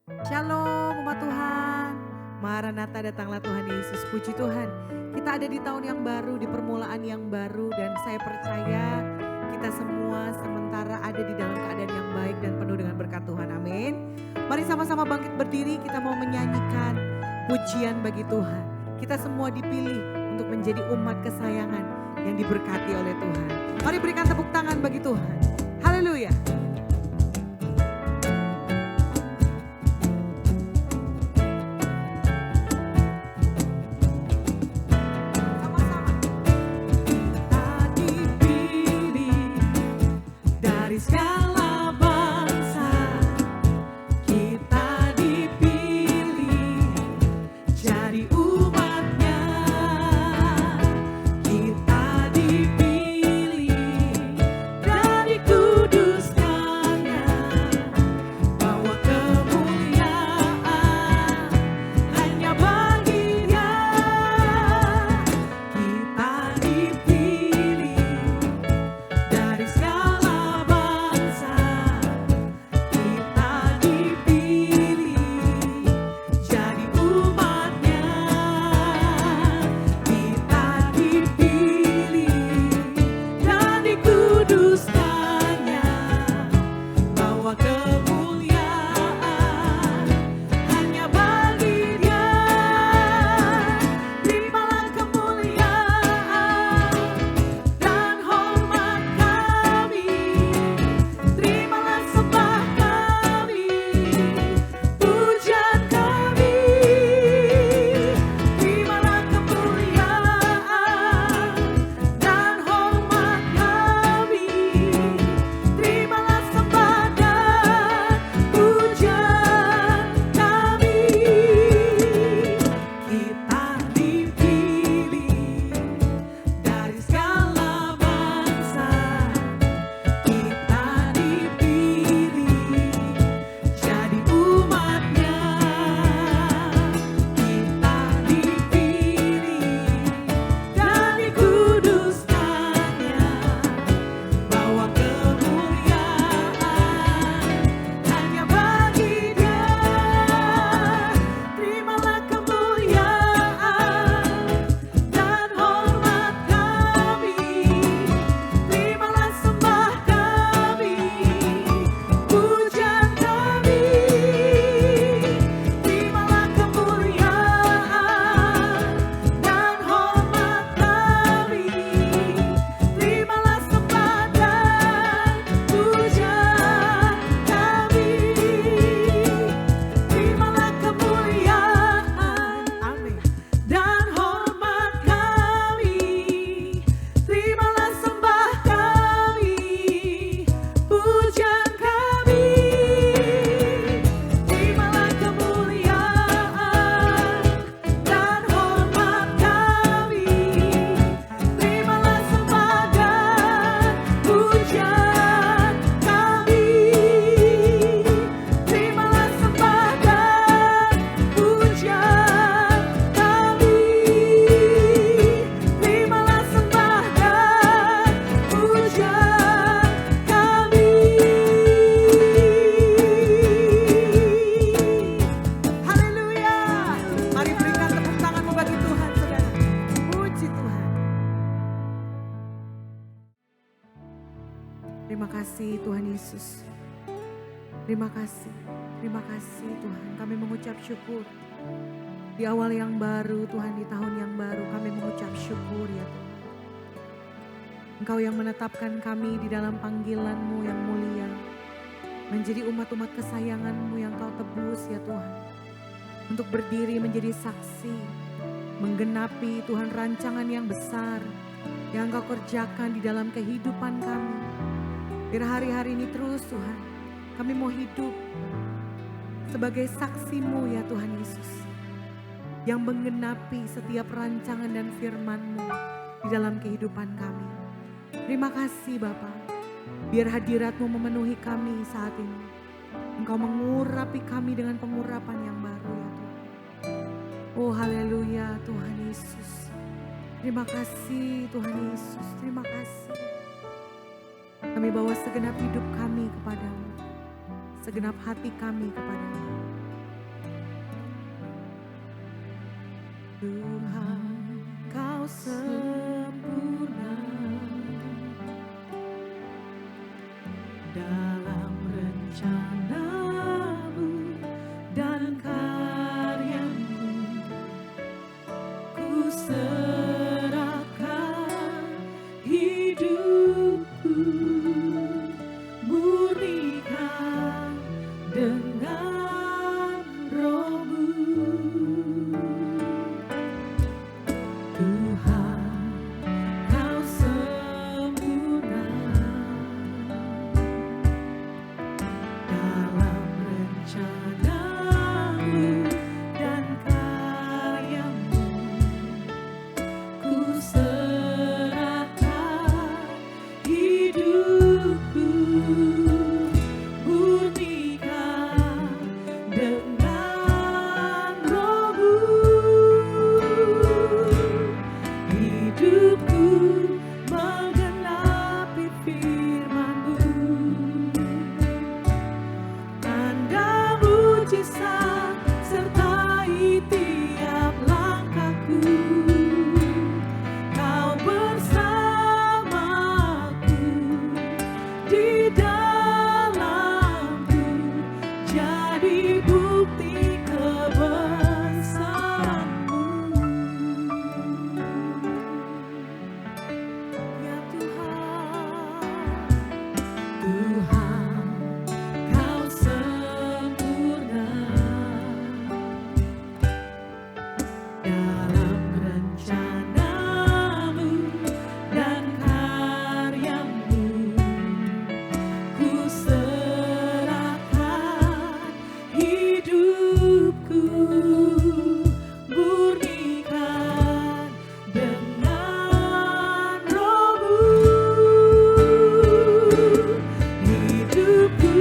Shalom umat Tuhan. Maranatha, datanglah Tuhan Yesus. Puji Tuhan. Kita ada di tahun yang baru, di permulaan yang baru. Dan saya percaya kita semua sementara ada di dalam keadaan yang baik dan penuh dengan berkat Tuhan. Amin. Mari sama-sama bangkit berdiri, kita mau menyanyikan pujian bagi Tuhan. Kita semua dipilih untuk menjadi umat kesayangan yang diberkati oleh Tuhan. Mari berikan tepuk tangan bagi Tuhan. Haleluya. Segala bangsa kita dipilih jadi umatnya, kita dipilih dan dikuduskannya, bawa kemuliaan hanya bagi Dia. Kita dipilih dari segala Terima kasih Tuhan, kami mengucap syukur. Di awal yang baru Tuhan, di tahun yang baru kami mengucap syukur ya Tuhan. Engkau yang menetapkan kami di dalam panggilan-Mu yang mulia. Menjadi umat-umat kesayangan-Mu yang Kau tebus ya Tuhan. Untuk berdiri menjadi saksi, menggenapi Tuhan rancangan yang besar yang Engkau kerjakan di dalam kehidupan kami. Biar hari-hari ini terus Tuhan, kami mau hidup sebagai saksi-Mu ya Tuhan Yesus. Yang menggenapi setiap rancangan dan firman-Mu di dalam kehidupan kami. Terima kasih Bapa. Biar hadirat-Mu memenuhi kami saat ini. Engkau mengurapi kami dengan pengurapan yang baru ya Tuhan. Oh haleluya Tuhan Yesus. Terima kasih Tuhan Yesus. Terima kasih. Kami bawa segenap hidup kami kepadamu. Segenap hati kami kepadamu. Tuhan, Kau sempurna dalam rencana-Mu dan karya-Mu. Ku serahkan hidupku, murnikan dengan Roh-Mu. Tuhan, Kau sempurna dalam rencana-Mu dan karya-Mu. Ku serahkan hidupku, murnikan dengan Roh-Mu. Hidupku menggenapi firman-Mu, tanda mujizat sertai tiap langkahku. Kau bersamaku di dalamku, jadi bukti kebesaran-Mu. Ya Tuhan, Kau sempurna dalam rencana-Mu dan karya-Mu. Ku serahkan hidupku, murnikan dengan Roh-Mu. Hidupku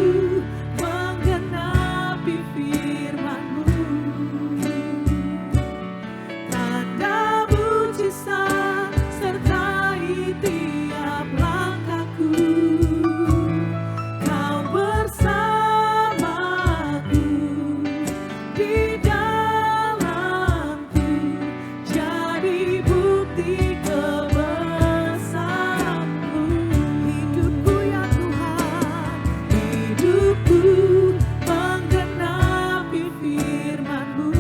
menggenapi firman-Mu, tanda mujizat sertai tiap langkahku. Kau bersamaku di dalamku, jadi bukti kebesaran-Mu. Hidupku ya Tuhan, hidupku menggenapi firman-Mu,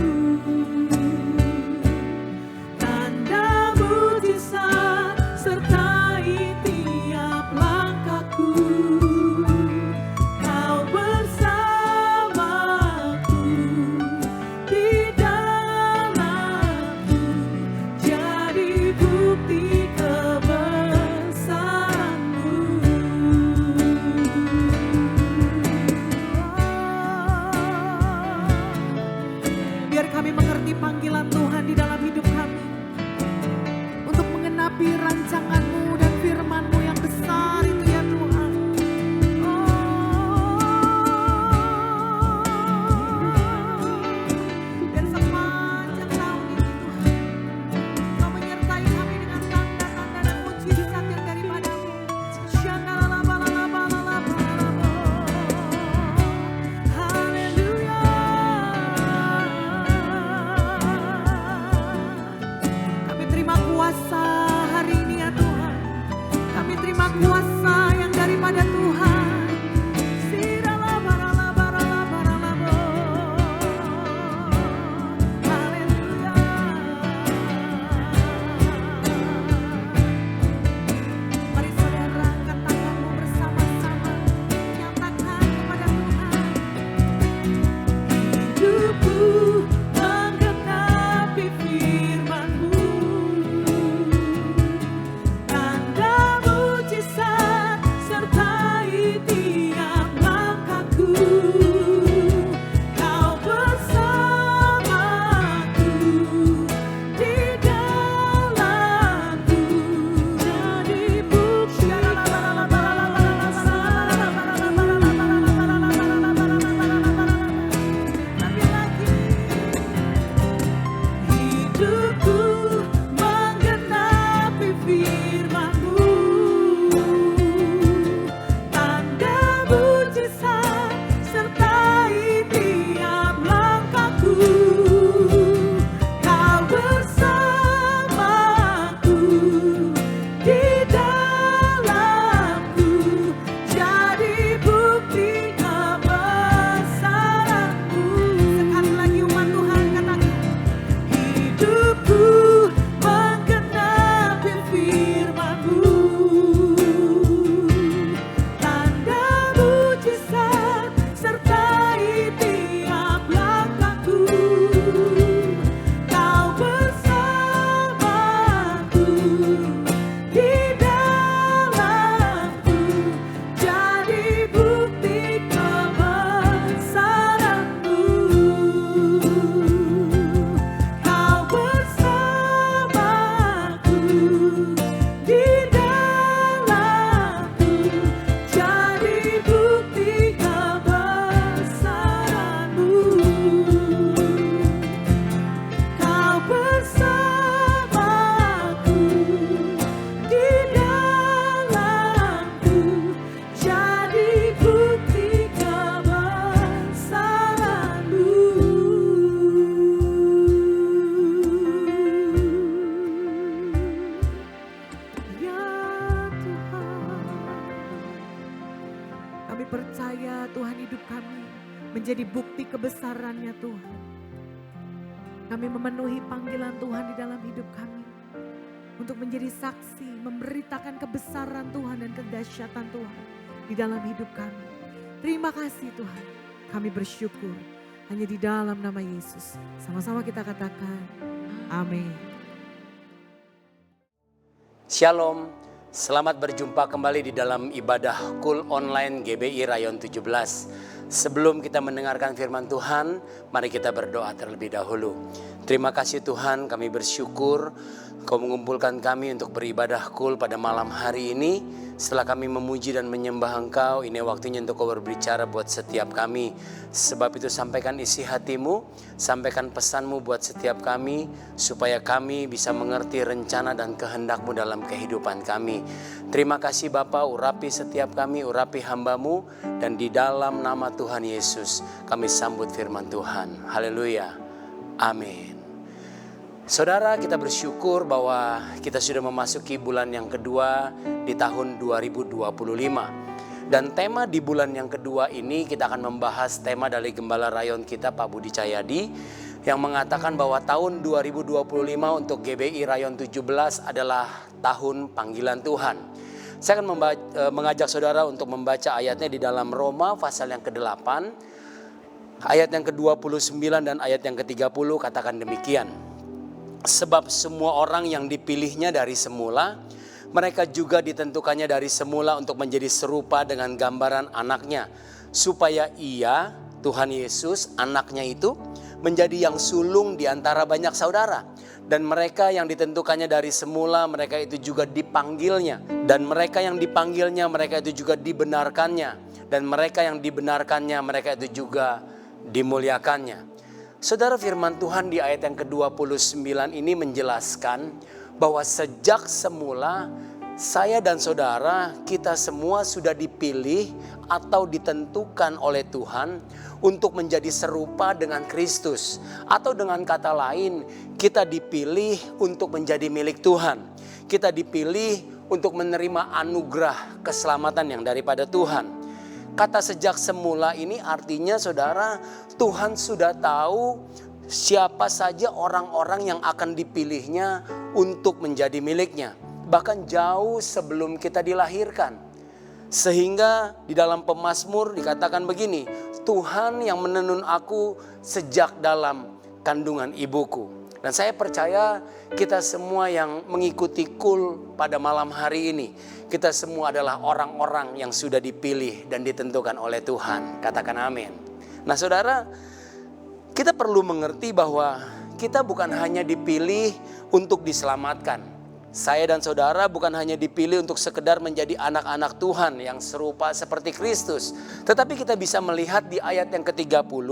tanda mujizat sertai tiap langkahku. Kau bersamaku di dalamku, jadi bukti kebesaran-Mu. Biar kami mengerti panggilan Tuhan di dalam hidup kami, untuk mengenapi rancangan-Mu dan firman-Mu yang besar itu ya Tuhan. Dan sepanjang tahun ini Tuhan, Kau menyertai kami dengan tanda-tanda dan mujizat yang daripada-Mu. Haleluya. Kami terima kuasa hari ini bukti kebesaran-Nya Tuhan. Kami memenuhi panggilan Tuhan di dalam hidup kami. Untuk menjadi saksi, memberitakan kebesaran Tuhan dan kedahsyatan Tuhan di dalam hidup kami. Terima kasih Tuhan, kami bersyukur hanya di dalam nama Yesus. Sama-sama kita katakan, amin. Shalom, selamat berjumpa kembali di dalam ibadah Kul Online GBI Rayon 17. Sebelum kita mendengarkan firman Tuhan, mari kita berdoa terlebih dahulu. Terima kasih Tuhan, kami bersyukur Kau mengumpulkan kami untuk beribadah Kul pada malam hari ini. Setelah kami memuji dan menyembah Engkau, ini waktunya untuk Kau berbicara buat setiap kami. Sebab itu sampaikan isi hatimu, sampaikan pesanmu buat setiap kami, supaya kami bisa mengerti rencana dan kehendak-Mu dalam kehidupan kami. Terima kasih Bapa, urapi setiap kami, urapi hamba-Mu, dan di dalam nama Tuhan Yesus kami sambut firman Tuhan. Haleluya, amin. Saudara, kita bersyukur bahwa kita sudah memasuki bulan yang kedua di tahun 2025. Dan tema di bulan yang kedua ini kita akan membahas tema dari Gembala Rayon kita Pak Budi Cahyadi, yang mengatakan bahwa tahun 2025 untuk GBI Rayon 17 adalah tahun panggilan Tuhan. Saya akan mengajak saudara untuk membaca ayatnya di dalam Roma pasal yang ke-8, ayat yang ke-29 dan ayat yang ke-30, katakan demikian. Sebab semua orang yang dipilihnya dari semula, mereka juga ditentukannya dari semula untuk menjadi serupa dengan gambaran anaknya. Supaya ia, Tuhan Yesus, anaknya itu, menjadi yang sulung di antara banyak saudara. Dan mereka yang ditentukannya dari semula, mereka itu juga dipanggilnya. Dan mereka yang dipanggilnya, mereka itu juga dibenarkannya. Dan mereka yang dibenarkannya, mereka itu juga dimuliakannya. Saudara, firman Tuhan di ayat yang ke-29 ini menjelaskan bahwa sejak semula saya dan saudara, kita semua sudah dipilih atau ditentukan oleh Tuhan untuk menjadi serupa dengan Kristus. Atau dengan kata lain, kita dipilih untuk menjadi milik Tuhan. Kita dipilih untuk menerima anugerah keselamatan yang daripada Tuhan. Kata sejak semula ini artinya saudara, Tuhan sudah tahu siapa saja orang-orang yang akan dipilihnya untuk menjadi miliknya. Bahkan jauh sebelum kita dilahirkan. Sehingga di dalam Pemazmur dikatakan begini, Tuhan yang menenun aku sejak dalam kandungan ibuku. Dan saya percaya kita semua yang mengikuti Kul pada malam hari ini, kita semua adalah orang-orang yang sudah dipilih dan ditentukan oleh Tuhan. Katakan amin. Nah saudara, kita perlu mengerti bahwa kita bukan hanya dipilih untuk diselamatkan. Saya dan saudara bukan hanya dipilih untuk sekedar menjadi anak-anak Tuhan yang serupa seperti Kristus. Tetapi kita bisa melihat di ayat yang ke-30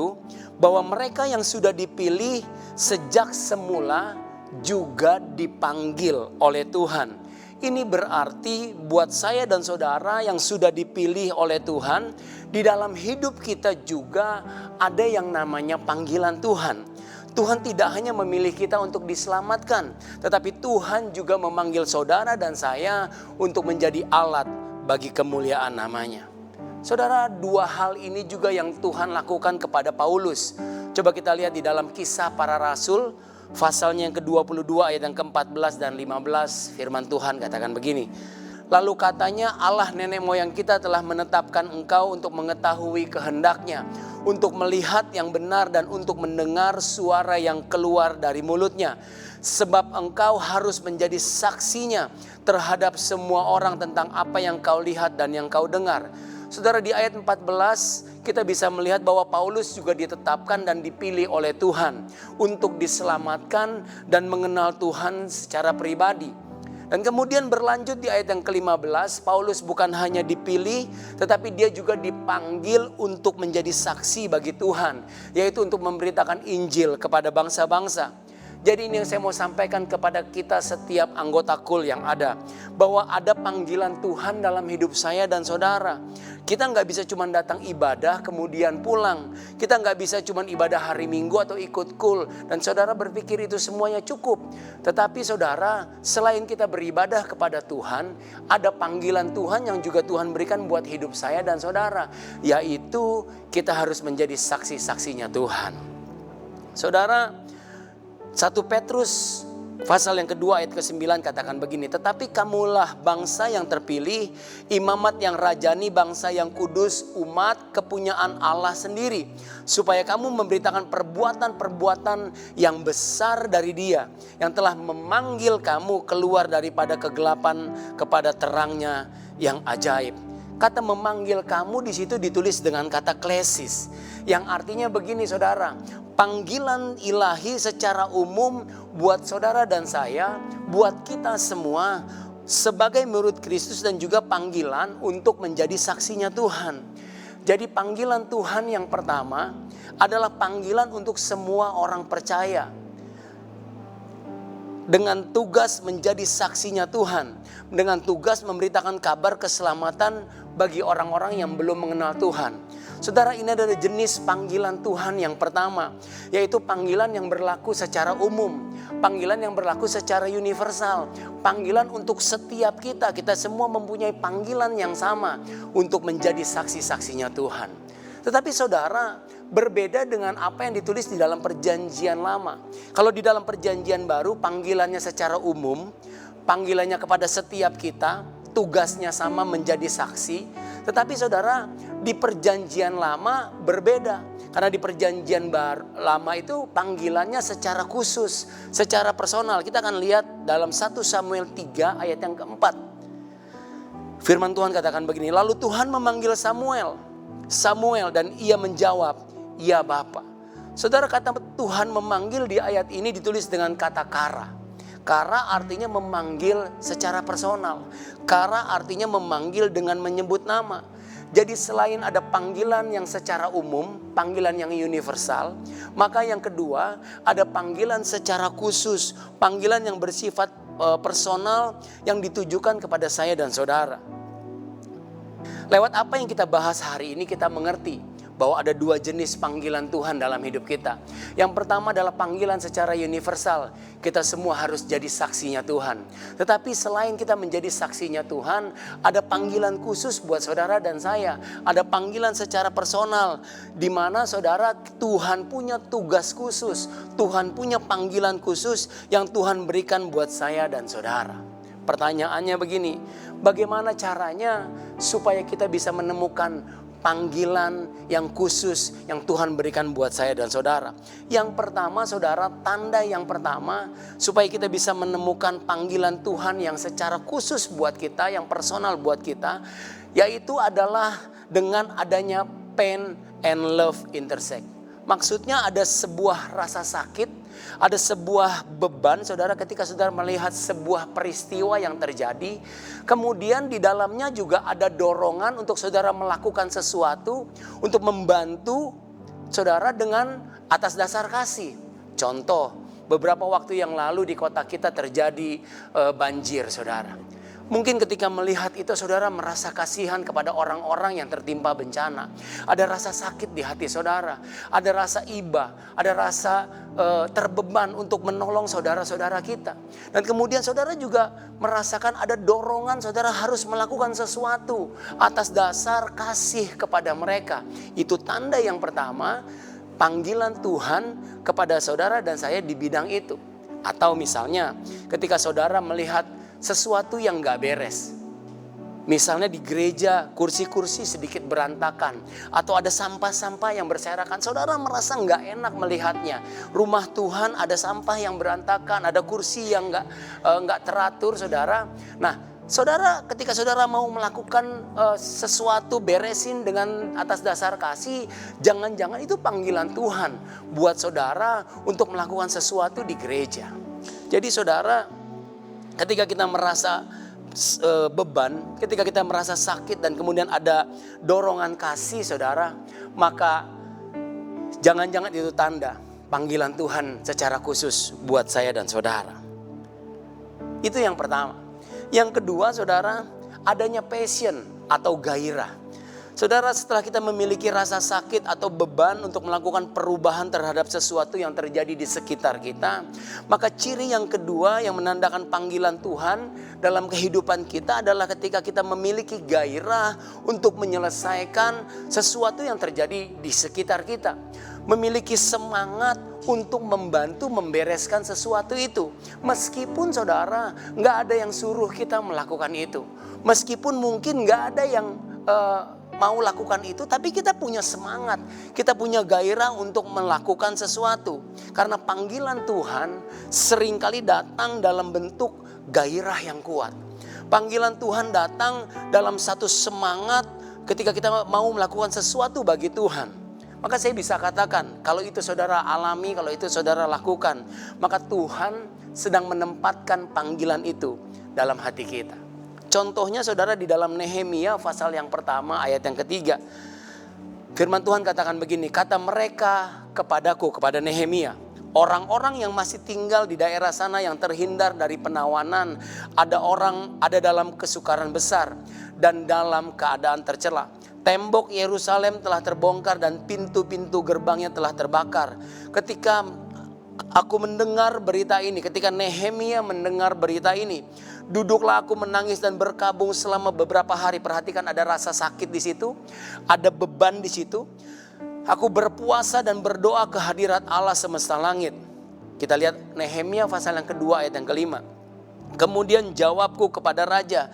bahwa mereka yang sudah dipilih sejak semula juga dipanggil oleh Tuhan. Ini berarti buat saya dan saudara yang sudah dipilih oleh Tuhan, di dalam hidup kita juga ada yang namanya panggilan Tuhan. Tuhan tidak hanya memilih kita untuk diselamatkan, tetapi Tuhan juga memanggil saudara dan saya untuk menjadi alat bagi kemuliaan namanya. Saudara, dua hal ini juga yang Tuhan lakukan kepada Paulus. Coba kita lihat di dalam Kisah Para Rasul, pasalnya yang ke-22 ayat yang ke-14 dan 15, firman Tuhan katakan begini. Lalu katanya, Allah nenek moyang kita telah menetapkan engkau untuk mengetahui kehendaknya, untuk melihat yang benar dan untuk mendengar suara yang keluar dari mulutnya. Sebab engkau harus menjadi saksinya terhadap semua orang tentang apa yang kau lihat dan yang kau dengar. Saudara, di ayat 14 kita bisa melihat bahwa Paulus juga ditetapkan dan dipilih oleh Tuhan untuk diselamatkan dan mengenal Tuhan secara pribadi. Dan kemudian berlanjut di ayat yang ke-15, Paulus bukan hanya dipilih, tetapi dia juga dipanggil untuk menjadi saksi bagi Tuhan, yaitu untuk memberitakan Injil kepada bangsa-bangsa. Jadi ini yang saya mau sampaikan kepada kita setiap anggota KUL yang ada. Bahwa ada panggilan Tuhan dalam hidup saya dan saudara. Kita nggak bisa cuma datang ibadah kemudian pulang. Kita nggak bisa cuma ibadah hari Minggu atau ikut KUL. Dan saudara berpikir itu semuanya cukup. Tetapi saudara, selain kita beribadah kepada Tuhan, ada panggilan Tuhan yang juga Tuhan berikan buat hidup saya dan saudara. Yaitu kita harus menjadi saksi-saksinya Tuhan. Saudara, 1 Petrus pasal yang kedua ayat ke-9 katakan begini. Tetapi kamulah bangsa yang terpilih, imamat yang rajani, bangsa yang kudus, umat kepunyaan Allah sendiri. Supaya kamu memberitakan perbuatan-perbuatan yang besar dari Dia, yang telah memanggil kamu keluar daripada kegelapan kepada terangnya yang ajaib. Kata memanggil kamu di situ ditulis dengan kata klesis, yang artinya begini saudara. Panggilan ilahi secara umum buat saudara dan saya, buat kita semua sebagai murid Kristus, dan juga panggilan untuk menjadi saksinya Tuhan. Jadi panggilan Tuhan yang pertama adalah panggilan untuk semua orang percaya. Dengan tugas menjadi saksinya Tuhan, dengan tugas memberitakan kabar keselamatan bagi orang-orang yang belum mengenal Tuhan. Saudara, ini adalah jenis panggilan Tuhan yang pertama, yaitu panggilan yang berlaku secara umum, panggilan yang berlaku secara universal, panggilan untuk setiap kita. Kita semua mempunyai panggilan yang sama untuk menjadi saksi-saksinya Tuhan. Tetapi saudara, berbeda dengan apa yang ditulis di dalam perjanjian lama. Kalau di dalam perjanjian baru, panggilannya secara umum, panggilannya kepada setiap kita, tugasnya sama menjadi saksi. Tetapi saudara, di perjanjian lama berbeda. Karena di perjanjian lama itu panggilannya secara khusus, secara personal. Kita akan lihat dalam 1 Samuel 3 ayat yang keempat. Firman Tuhan katakan begini. Lalu Tuhan memanggil Samuel dan ia menjawab, "Ya Bapa." Saudara, kata Tuhan memanggil di ayat ini ditulis dengan kata kara. Kara artinya memanggil secara personal. Kara artinya memanggil dengan menyebut nama. Jadi selain ada panggilan yang secara umum, panggilan yang universal, maka yang kedua ada panggilan secara khusus, panggilan yang bersifat personal yang ditujukan kepada saya dan saudara. Lewat apa yang kita bahas hari ini, kita mengerti bahwa ada dua jenis panggilan Tuhan dalam hidup kita. Yang pertama adalah panggilan secara universal. Kita semua harus jadi saksinya Tuhan. Tetapi selain kita menjadi saksinya Tuhan, ada panggilan khusus buat saudara dan saya. Ada panggilan secara personal, di mana saudara, Tuhan punya tugas khusus. Tuhan punya panggilan khusus yang Tuhan berikan buat saya dan saudara. Pertanyaannya begini, bagaimana caranya supaya kita bisa menemukan panggilan yang khusus yang Tuhan berikan buat saya dan saudara? Yang pertama saudara, tanda yang pertama supaya kita bisa menemukan panggilan Tuhan yang secara khusus buat kita, yang personal buat kita, yaitu adalah dengan adanya pain and love intersect. Maksudnya ada sebuah rasa sakit, ada sebuah beban saudara ketika saudara melihat sebuah peristiwa yang terjadi. Kemudian di dalamnya juga ada dorongan untuk saudara melakukan sesuatu untuk membantu saudara dengan atas dasar kasih. Contoh, beberapa waktu yang lalu di kota kita terjadi banjir saudara. Mungkin ketika melihat itu saudara merasa kasihan kepada orang-orang yang tertimpa bencana. Ada rasa sakit di hati saudara. Ada rasa iba. Ada rasa terbeban untuk menolong saudara-saudara kita. Dan kemudian saudara juga merasakan ada dorongan saudara harus melakukan sesuatu atas dasar kasih kepada mereka. Itu tanda yang pertama, panggilan Tuhan kepada saudara dan saya di bidang itu. Atau misalnya ketika saudara melihat sesuatu yang gak beres. Misalnya di gereja kursi-kursi sedikit berantakan. Atau ada sampah-sampah yang berserakan. Saudara merasa gak enak melihatnya. Rumah Tuhan ada sampah yang berantakan. Ada kursi yang gak teratur saudara. Nah saudara, ketika saudara mau melakukan sesuatu, beresin dengan atas dasar kasih, jangan-jangan itu panggilan Tuhan buat saudara untuk melakukan sesuatu di gereja. Jadi saudara, ketika kita merasa beban, ketika kita merasa sakit dan kemudian ada dorongan kasih saudara, maka jangan-jangan itu tanda panggilan Tuhan secara khusus buat saya dan saudara. Itu yang pertama. Yang kedua saudara, adanya passion atau gairah. Saudara, setelah kita memiliki rasa sakit atau beban untuk melakukan perubahan terhadap sesuatu yang terjadi di sekitar kita, maka ciri yang kedua yang menandakan panggilan Tuhan dalam kehidupan kita adalah ketika kita memiliki gairah untuk menyelesaikan sesuatu yang terjadi di sekitar kita. Memiliki semangat untuk membantu membereskan sesuatu itu. Meskipun saudara nggak ada yang suruh kita melakukan itu. Meskipun mungkin nggak ada yang mau lakukan itu, tapi kita punya semangat, kita punya gairah untuk melakukan sesuatu. Karena panggilan Tuhan seringkali datang dalam bentuk gairah yang kuat. Panggilan Tuhan datang dalam satu semangat ketika kita mau melakukan sesuatu bagi Tuhan. Maka saya bisa katakan, kalau itu saudara alami, kalau itu saudara lakukan, maka Tuhan sedang menempatkan panggilan itu dalam hati kita. Contohnya saudara di dalam Nehemia pasal yang pertama ayat yang ketiga. Firman Tuhan katakan begini, kata mereka kepadaku, kepada Nehemia, orang-orang yang masih tinggal di daerah sana yang terhindar dari penawanan, ada dalam kesukaran besar dan dalam keadaan tercela. Tembok Yerusalem telah terbongkar dan pintu-pintu gerbangnya telah terbakar. Ketika aku mendengar berita ini, ketika Nehemia mendengar berita ini, duduklah aku menangis dan berkabung selama beberapa hari. Perhatikan, ada rasa sakit di situ, ada beban di situ. Aku berpuasa dan berdoa ke hadirat Allah semesta langit. Kita lihat Nehemia pasal yang kedua ayat yang kelima. Kemudian jawabku kepada raja,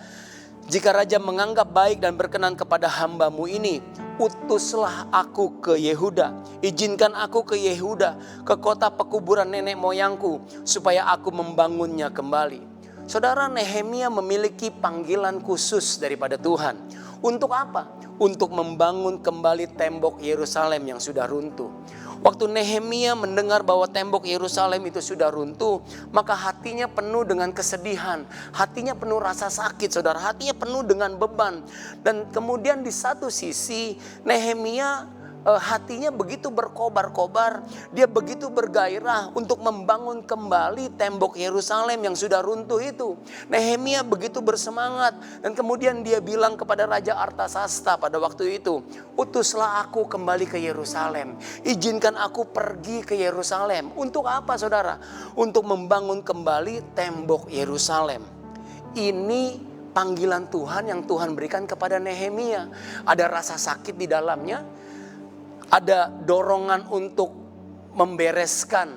jika raja menganggap baik dan berkenan kepada hambamu ini, utuslah aku ke Yehuda. Izinkan aku ke Yehuda, ke kota pekuburan nenek moyangku, supaya aku membangunnya kembali. Saudara, Nehemia memiliki panggilan khusus daripada Tuhan. Untuk apa? Untuk membangun kembali tembok Yerusalem yang sudah runtuh. Waktu Nehemia mendengar bahwa tembok Yerusalem itu sudah runtuh, maka hatinya penuh dengan kesedihan, hatinya penuh rasa sakit, saudara, hatinya penuh dengan beban. Dan kemudian di satu sisi Nehemia hatinya begitu berkobar-kobar, dia begitu bergairah untuk membangun kembali tembok Yerusalem yang sudah runtuh itu. Nehemia begitu bersemangat dan kemudian dia bilang kepada Raja Artasasta pada waktu itu, utuslah aku kembali ke Yerusalem, izinkan aku pergi ke Yerusalem. Untuk apa saudara? Untuk membangun kembali tembok Yerusalem. Ini panggilan Tuhan yang Tuhan berikan kepada Nehemia. Ada rasa sakit di dalamnya, ada dorongan untuk membereskan,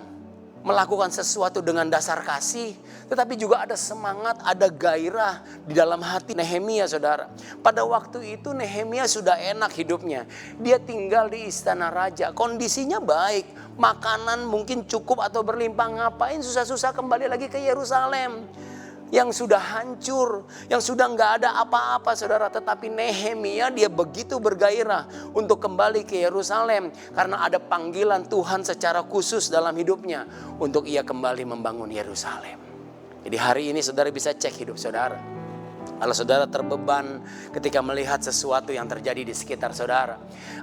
melakukan sesuatu dengan dasar kasih. Tetapi juga ada semangat, ada gairah di dalam hati Nehemia, saudara. Pada waktu itu Nehemia sudah enak hidupnya. Dia tinggal di istana raja, kondisinya baik, makanan mungkin cukup atau berlimpah. Ngapain susah-susah kembali lagi ke Yerusalem yang sudah hancur, yang sudah nggak ada apa-apa, saudara. Tetapi Nehemia dia begitu bergairah untuk kembali ke Yerusalem karena ada panggilan Tuhan secara khusus dalam hidupnya untuk ia kembali membangun Yerusalem. Jadi hari ini saudara bisa cek hidup saudara. Kalau saudara terbeban ketika melihat sesuatu yang terjadi di sekitar saudara,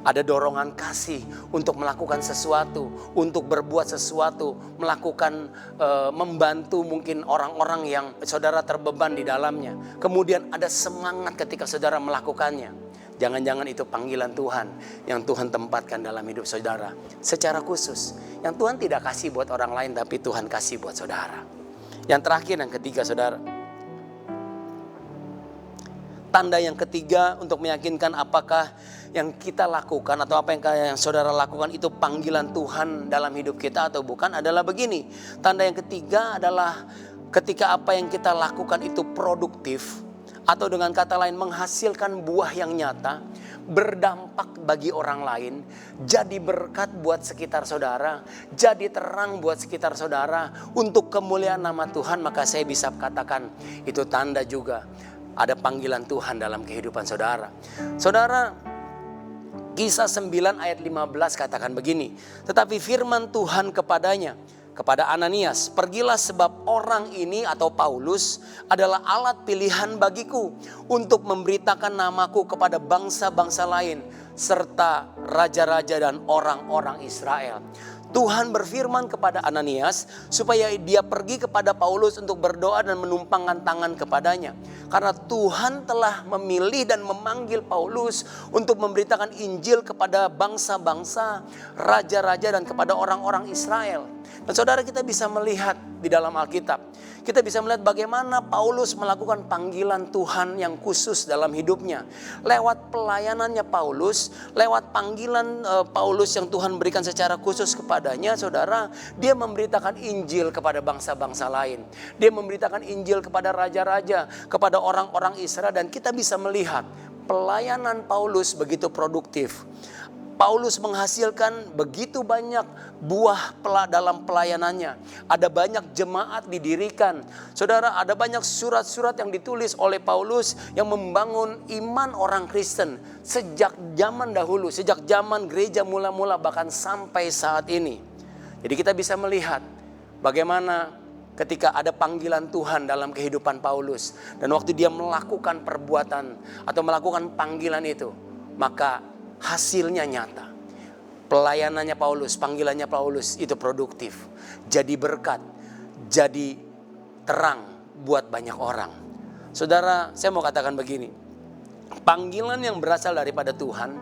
ada dorongan kasih untuk melakukan sesuatu, untuk berbuat sesuatu, melakukan membantu mungkin orang-orang yang saudara terbeban di dalamnya. Kemudian ada semangat ketika saudara melakukannya. Jangan-jangan itu panggilan Tuhan yang Tuhan tempatkan dalam hidup saudara secara khusus. Yang Tuhan tidak kasih buat orang lain, tapi Tuhan kasih buat saudara. Yang terakhir, yang ketiga saudara. Tanda yang ketiga untuk meyakinkan apakah yang kita lakukan atau apa yang saudara lakukan itu panggilan Tuhan dalam hidup kita atau bukan adalah begini. Tanda yang ketiga adalah ketika apa yang kita lakukan itu produktif atau dengan kata lain menghasilkan buah yang nyata, berdampak bagi orang lain, jadi berkat buat sekitar saudara, jadi terang buat sekitar saudara untuk kemuliaan nama Tuhan, maka saya bisa katakan itu tanda juga ada panggilan Tuhan dalam kehidupan saudara. Saudara, Kisah 9 ayat 15 katakan begini. Tetapi firman Tuhan kepadanya, kepada Ananias, pergilah sebab orang ini atau Paulus adalah alat pilihan bagiku untuk memberitakan namaku kepada bangsa-bangsa lain serta raja-raja dan orang-orang Israel. Tuhan berfirman kepada Ananias supaya dia pergi kepada Paulus untuk berdoa dan menumpangkan tangan kepadanya. Karena Tuhan telah memilih dan memanggil Paulus untuk memberitakan Injil kepada bangsa-bangsa, raja-raja dan kepada orang-orang Israel. Dan saudara, kita bisa melihat di dalam Alkitab, kita bisa melihat bagaimana Paulus melakukan panggilan Tuhan yang khusus dalam hidupnya. Lewat pelayanannya Paulus, lewat panggilan Paulus yang Tuhan berikan secara khusus kepadanya, saudara, dia memberitakan Injil kepada bangsa-bangsa lain. Dia memberitakan Injil kepada raja-raja, kepada orang-orang Israel, dan kita bisa melihat pelayanan Paulus begitu produktif. Paulus menghasilkan begitu banyak buah dalam pelayanannya. Ada banyak jemaat didirikan. Saudara, ada banyak surat-surat yang ditulis oleh Paulus yang membangun iman orang Kristen sejak zaman dahulu, sejak zaman gereja mula-mula bahkan sampai saat ini. Jadi kita bisa melihat bagaimana ketika ada panggilan Tuhan dalam kehidupan Paulus, dan waktu dia melakukan perbuatan atau melakukan panggilan itu, maka hasilnya nyata. Pelayanannya Paulus, panggilannya Paulus itu produktif. Jadi berkat, jadi terang buat banyak orang. Saudara, saya mau katakan begini. Panggilan yang berasal daripada Tuhan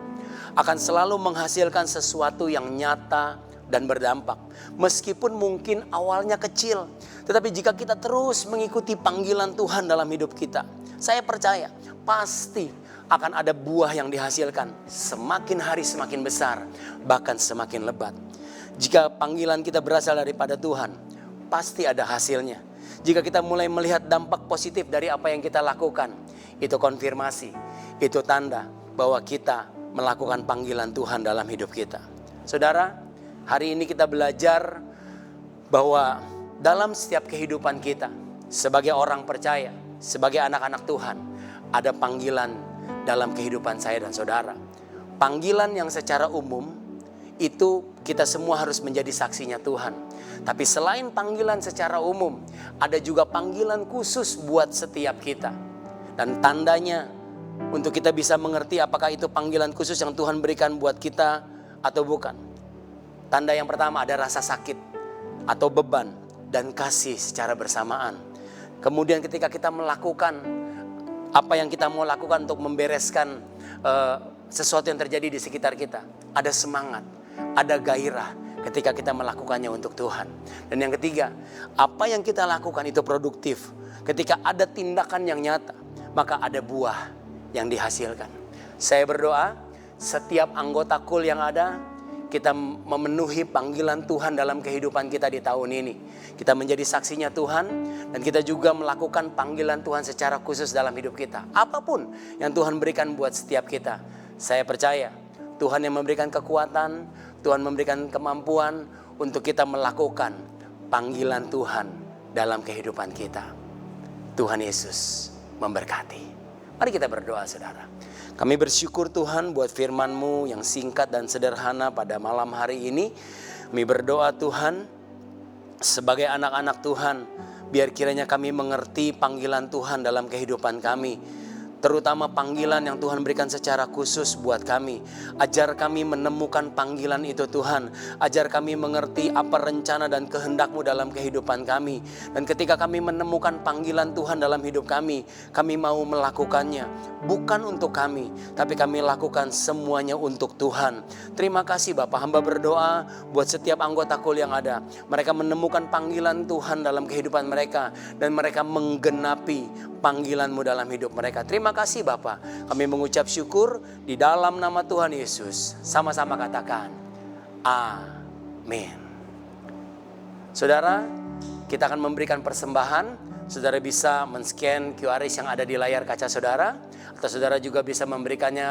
akan selalu menghasilkan sesuatu yang nyata dan berdampak. Meskipun mungkin awalnya kecil, tetapi jika kita terus mengikuti panggilan Tuhan dalam hidup kita, saya percaya pasti akan ada buah yang dihasilkan. Semakin hari semakin besar, bahkan semakin lebat. Jika panggilan kita berasal daripada Tuhan, pasti ada hasilnya. Jika kita mulai melihat dampak positif dari apa yang kita lakukan, itu konfirmasi, itu tanda bahwa kita melakukan panggilan Tuhan dalam hidup kita. Saudara, hari ini kita belajar bahwa dalam setiap kehidupan kita, sebagai orang percaya, sebagai anak-anak Tuhan, ada panggilan dalam kehidupan saya dan saudara. Panggilan yang secara umum itu kita semua harus menjadi saksinya Tuhan. Tapi selain panggilan secara umum, ada juga panggilan khusus buat setiap kita. Dan tandanya untuk kita bisa mengerti apakah itu panggilan khusus yang Tuhan berikan buat kita atau bukan. Tanda yang pertama, ada rasa sakit atau beban dan kasih secara bersamaan. Kemudian ketika kita melakukan apa yang kita mau lakukan untuk membereskan sesuatu yang terjadi di sekitar kita, ada semangat, ada gairah ketika kita melakukannya untuk Tuhan. Dan yang ketiga, apa yang kita lakukan itu produktif. Ketika ada tindakan yang nyata, maka ada buah yang dihasilkan. Saya berdoa setiap anggota KUL yang ada, kita memenuhi panggilan Tuhan dalam kehidupan kita di tahun ini. Kita menjadi saksinya Tuhan, dan kita juga melakukan panggilan Tuhan secara khusus dalam hidup kita. Apapun yang Tuhan berikan buat setiap kita, saya percaya Tuhan yang memberikan kekuatan, Tuhan memberikan kemampuan untuk kita melakukan panggilan Tuhan dalam kehidupan kita. Tuhan Yesus memberkati. Mari kita berdoa, saudara. Kami bersyukur Tuhan buat firman-Mu yang singkat dan sederhana pada malam hari ini. Kami berdoa Tuhan, sebagai anak-anak Tuhan, biar kiranya kami mengerti panggilan Tuhan dalam kehidupan kami. Terutama panggilan yang Tuhan berikan secara khusus buat kami. Ajar kami menemukan panggilan itu Tuhan. Ajar kami mengerti apa rencana dan kehendak-Mu dalam kehidupan kami. Dan ketika kami menemukan panggilan Tuhan dalam hidup kami mau melakukannya. Bukan untuk kami, tapi kami lakukan semuanya untuk Tuhan. Terima kasih Bapak, hamba berdoa buat setiap anggota KUL yang ada. Mereka menemukan panggilan Tuhan dalam kehidupan mereka. Dan mereka menggenapi panggilan-Mu dalam hidup mereka. Terima kasih Bapak, kami mengucap syukur di dalam nama Tuhan Yesus. Sama-sama katakan, amin. Saudara, kita akan memberikan persembahan. Saudara bisa men-scan QR yang ada di layar kaca saudara. Atau saudara juga bisa memberikannya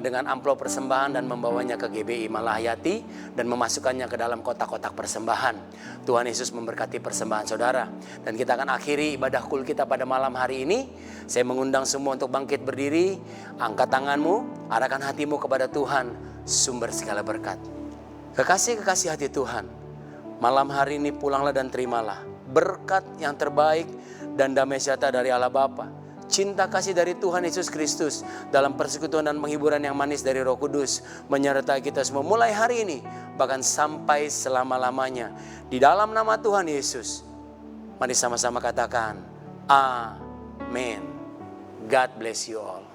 dengan amplop persembahan dan membawanya ke GBI Malahayati. Dan memasukkannya ke dalam kotak-kotak persembahan. Tuhan Yesus memberkati persembahan saudara. Dan kita akan akhiri ibadah KUL kita pada malam hari ini. Saya mengundang semua untuk bangkit berdiri. Angkat tanganmu, arahkan hatimu kepada Tuhan, sumber segala berkat. Kekasih-kekasih hati Tuhan, malam hari ini pulanglah dan terimalah berkat yang terbaik dan damai sejahtera dari Allah Bapa, cinta kasih dari Tuhan Yesus Kristus, dalam persekutuan dan penghiburan yang manis dari Roh Kudus menyertai kita semua mulai hari ini, bahkan sampai selama-lamanya. Di dalam nama Tuhan Yesus, mari sama-sama katakan, Amin. God bless you all.